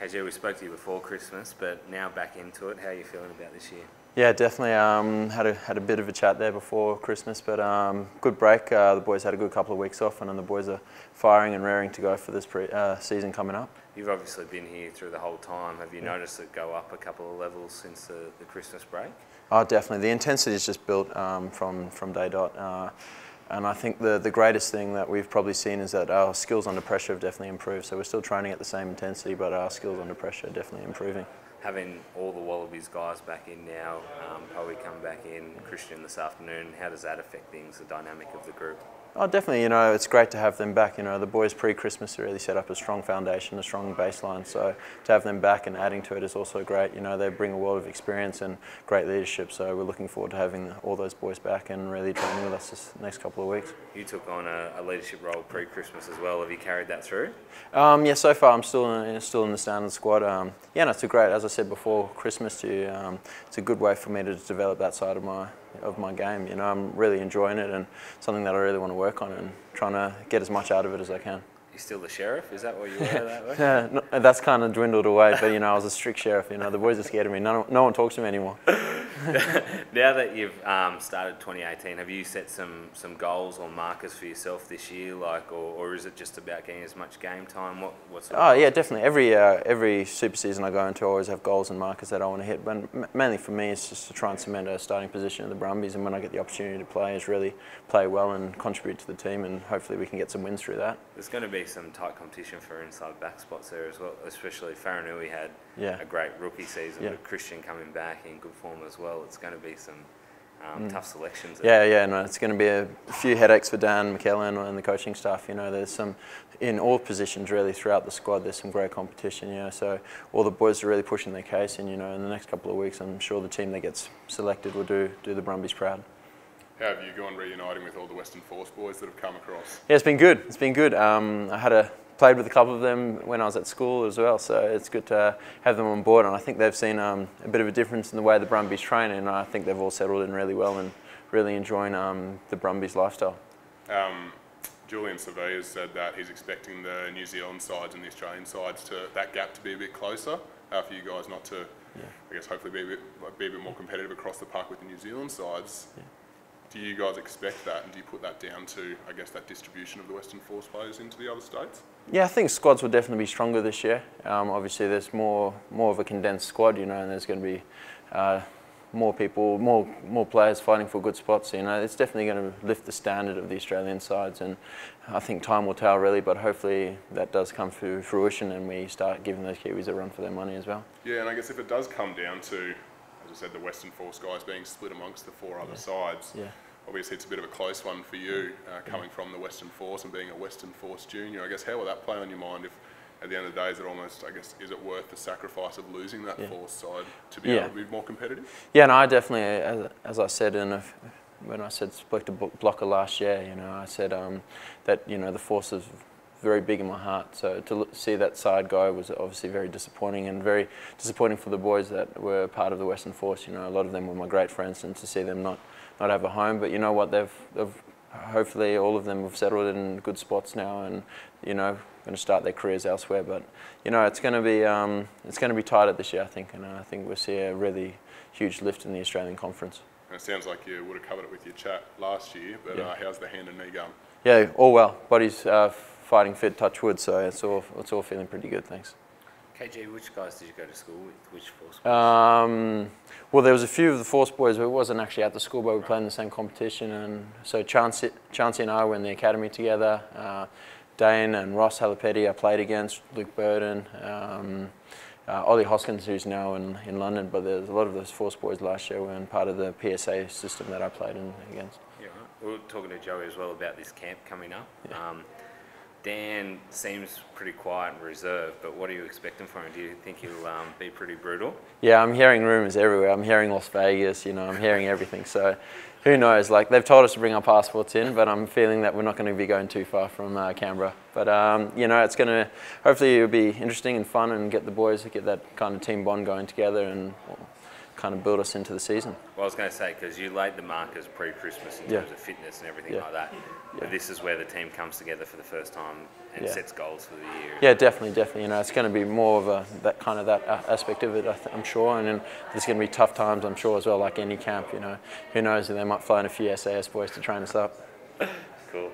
KJ, we spoke to you before Christmas, but now back into it. How are you feeling about this year? Yeah, definitely. Had a bit of a chat there before Christmas, but good break. The boys had a good couple of weeks off, and then the boys are firing and raring to go for this season coming up. You've obviously been here through the whole time. Have you noticed it go up a couple of levels since the Christmas break? Oh, definitely. The intensity is just built from day dot. And I think the greatest thing that we've probably seen is that our skills under pressure have definitely improved. So we're still training at the same intensity, but our skills under pressure are definitely improving. Having all the Wallabies guys back in now, Poe come back in, Christian this afternoon, how does that affect things, the dynamic of the group? Oh, definitely. It's great to have them back. The boys pre-Christmas really set up a strong foundation, a strong baseline. So to have them back and adding to it is also great. They bring a world of experience and great leadership. So we're looking forward to having all those boys back and really training with us this next couple of weeks. You took on a leadership role pre-Christmas as well. Have you carried that through? Yeah, so far I'm still in the standard squad. Yeah, no, it's great. As I said before Christmas, it's a good way for me to develop that side of my game. I'm really enjoying it and something that I really want to work on and trying to get as much out of it as I can. You're still the sheriff? Is that what you were that way? Yeah, no, that's kind of dwindled away, but I was a strict sheriff. The boys are scared of me. No one talks to me anymore. Now that you've started 2018, have you set some goals or markers for yourself this year, or is it just about getting as much game time? What sort of yeah, definitely. Every super season I go into, I always have goals and markers that I want to hit. But mainly for me, it's just to try and cement a starting position in the Brumbies, and when I get the opportunity to play, is really play well and contribute to the team, and hopefully we can get some wins through that. There's going to be some tight competition for inside back spots there as well, especially Faranui had a great rookie season with Christian coming back in good form as well. It's going to be some tough selections. No, it's going to be a few headaches for Dan McKellen and the coaching staff. There's some, in all positions really throughout the squad, there's some great competition, so all the boys are really pushing their case, and in the next couple of weeks I'm sure the team that gets selected will do the Brumbies proud. How have you gone reuniting with all the Western Force boys that have come across? Yeah, it's been good. It's been good. I played with a couple of them when I was at school as well, so it's good to have them on board, and I think they've seen a bit of a difference in the way the Brumbies train, and I think they've all settled in really well and really enjoying the Brumbies lifestyle. Julian Sevilla has said that he's expecting the New Zealand sides and the Australian sides that gap to be a bit closer, for you guys not to, I guess, hopefully be a bit more competitive across the park with the New Zealand sides. Yeah. Do you guys expect that, and do you put that down to, I guess, that distribution of the Western Force players into the other states? Yeah, I think squads will definitely be stronger this year. Obviously, there's more of a condensed squad, and there's going to be more people, more players fighting for good spots. It's definitely going to lift the standard of the Australian sides, and I think time will tell really. But hopefully that does come to fruition, and we start giving those Kiwis a run for their money as well. Yeah, and I guess if it does come down to, as I said, the Western Force guys being split amongst the four other sides. Yeah. Obviously, it's a bit of a close one for you, coming from the Western Force and being a Western Force junior. I guess, how will that play on your mind if, at the end of the day, is it almost, I guess, is it worth the sacrifice of losing that Force side to be able to be more competitive? Yeah, no, I definitely, as I said when I said split the blocker last year, I said that, the Force is very big in my heart. So to see that side go was obviously very disappointing, and very disappointing for the boys that were part of the Western Force. A lot of them were my great friends, and to see them not have a home. But you know what, they've hopefully all of them have settled in good spots now, and going to start their careers elsewhere. But it's going to be tight at this year, I think, and I think we'll see a really huge lift in the Australian Conference. And it sounds like you would have covered it with your chat last year, but how's the hand and knee going? Yeah, all well. Body's fighting fit, touch wood, so it's all feeling pretty good, thanks. KG, which guys did you go to school with? Which Force boys? Well, there was a few of the Force boys, but it wasn't actually at the school, but we played in the same competition. And so Chancey and I were in the academy together. Dane and Ross Halapetti I played against, Luke Burden, Ollie Hoskins, who's now in London. But there's a lot of those Force boys last year were in part of the PSA system that I played against. Yeah, right. We were talking to Joey as well about this camp coming up. Yeah. Dan seems pretty quiet and reserved, but what are you expecting from him? Do you think he'll be pretty brutal? Yeah, I'm hearing rumours everywhere. I'm hearing Las Vegas, I'm hearing everything. So who knows? They've told us to bring our passports in, but I'm feeling that we're not going to be going too far from Canberra. But it's going to, hopefully it'll be interesting and fun, and get the boys, get that kind of team bond going together, and kind of build us into the season. Well, I was going to say, because you laid the markers pre-Christmas in terms of fitness and everything like that, but this is where the team comes together for the first time and sets goals for the year. Yeah, definitely. You know, it's going to be more of that aspect of it, I'm sure, and then there's going to be tough times, I'm sure, as well, like any camp. You know, who knows? They might fly in a few SAS boys to train us up. Cool.